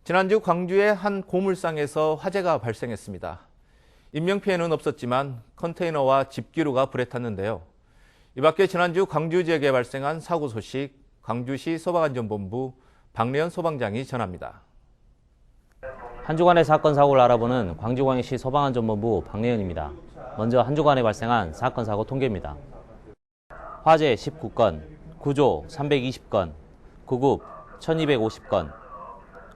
지난주 광주의 한 고물상에서 화재가 발생했습니다. 인명피해는 없었지만 컨테이너와 집기류가 불에 탔는데요. 이 밖에 지난주 광주 지역에 발생한 사고 소식 광주시 소방안전본부 박래현 소방장이 전합니다. 한 주간의 사건 사고를 알아보는 광주광역시 소방안전본부 박래현입니다. 먼저 한 주간에 발생한 사건 사고 통계입니다. 화재 19건, 구조 320건, 구급 1250건,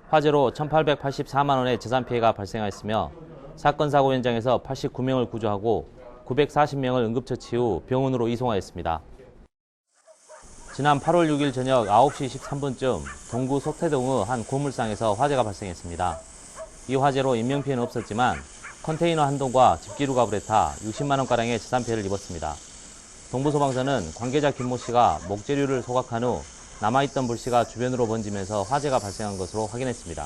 화재로 1884만 원의 재산 피해가 발생하였으며 사건 사고 현장에서 89명을 구조하고 940명을 응급처치 후 병원으로 이송하였습니다. 지난 8월 6일 저녁 9시 13분쯤 동구 속태동의 한 고물상에서 화재가 발생했습니다. 이 화재로 인명피해는 없었지만 컨테이너 한 동과 집기류가 불에 타 60만 원가량의 재산 피해를 입었습니다. 동부소방서는 관계자 김모 씨가 목재류를 소각한 후 남아있던 불씨가 주변으로 번지면서 화재가 발생한 것으로 확인했습니다.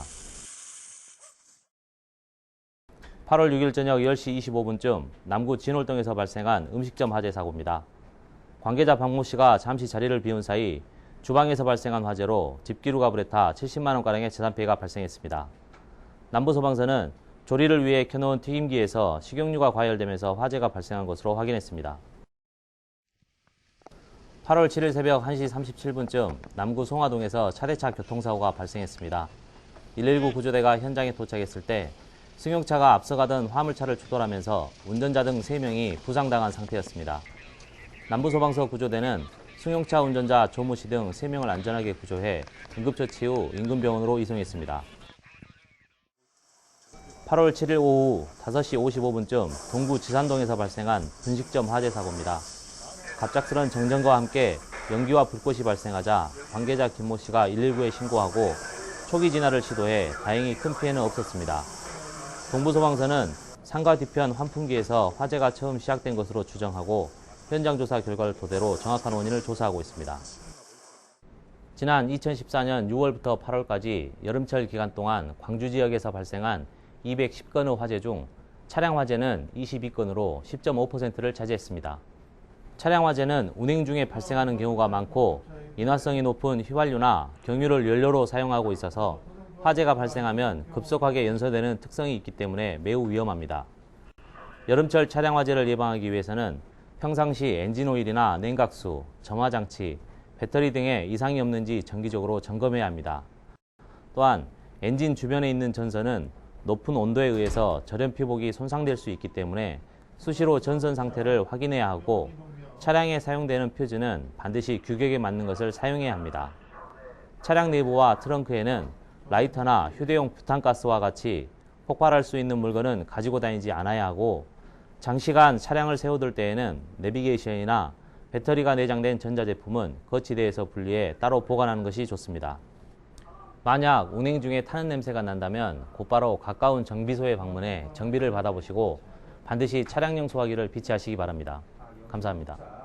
8월 6일 저녁 10시 25분쯤 남구 진월동에서 발생한 음식점 화재 사고입니다. 관계자 박모 씨가 잠시 자리를 비운 사이 주방에서 발생한 화재로 집기류가 불에 타 70만 원가량의 재산 피해가 발생했습니다. 남부소방서는 조리를 위해 켜놓은 튀김기에서 식용유가 과열되면서 화재가 발생한 것으로 확인했습니다. 8월 7일 새벽 1시 37분쯤 남구 송화동에서 차례차 교통사고가 발생했습니다. 119 구조대가 현장에 도착했을 때 승용차가 앞서가던 화물차를 추돌하면서 운전자 등 3명이 부상당한 상태였습니다. 남부소방서 구조대는 승용차 운전자 조모 씨 등 3명을 안전하게 구조해 응급처치 후 인근 병원으로 이송했습니다. 8월 7일 오후 5시 55분쯤 동구 지산동에서 발생한 분식점 화재 사고입니다. 갑작스런 정전과 함께 연기와 불꽃이 발생하자 관계자 김모 씨가 119에 신고하고 초기 진화를 시도해 다행히 큰 피해는 없었습니다. 동부소방서는 상가 뒤편 환풍기에서 화재가 처음 시작된 것으로 추정하고 현장 조사 결과를 토대로 정확한 원인을 조사하고 있습니다. 지난 2014년 6월부터 8월까지 여름철 기간 동안 광주 지역에서 발생한 210건의 화재 중 차량 화재는 22건으로 10.5%를 차지했습니다. 차량 화재는 운행 중에 발생하는 경우가 많고 인화성이 높은 휘발유나 경유를 연료로 사용하고 있어서 화재가 발생하면 급속하게 연소되는 특성이 있기 때문에 매우 위험합니다. 여름철 차량 화재를 예방하기 위해서는 평상시 엔진오일이나 냉각수, 점화장치, 배터리 등에 이상이 없는지 정기적으로 점검해야 합니다. 또한 엔진 주변에 있는 전선은 높은 온도에 의해서 절연 피복이 손상될 수 있기 때문에 수시로 전선 상태를 확인해야 하고 차량에 사용되는 퓨즈는 반드시 규격에 맞는 것을 사용해야 합니다. 차량 내부와 트렁크에는 라이터나 휴대용 부탄가스와 같이 폭발할 수 있는 물건은 가지고 다니지 않아야 하고 장시간 차량을 세워둘 때에는 내비게이션이나 배터리가 내장된 전자제품은 거치대에서 분리해 따로 보관하는 것이 좋습니다. 만약 운행 중에 타는 냄새가 난다면 곧바로 가까운 정비소에 방문해 정비를 받아보시고 반드시 차량용 소화기를 비치하시기 바랍니다. 감사합니다.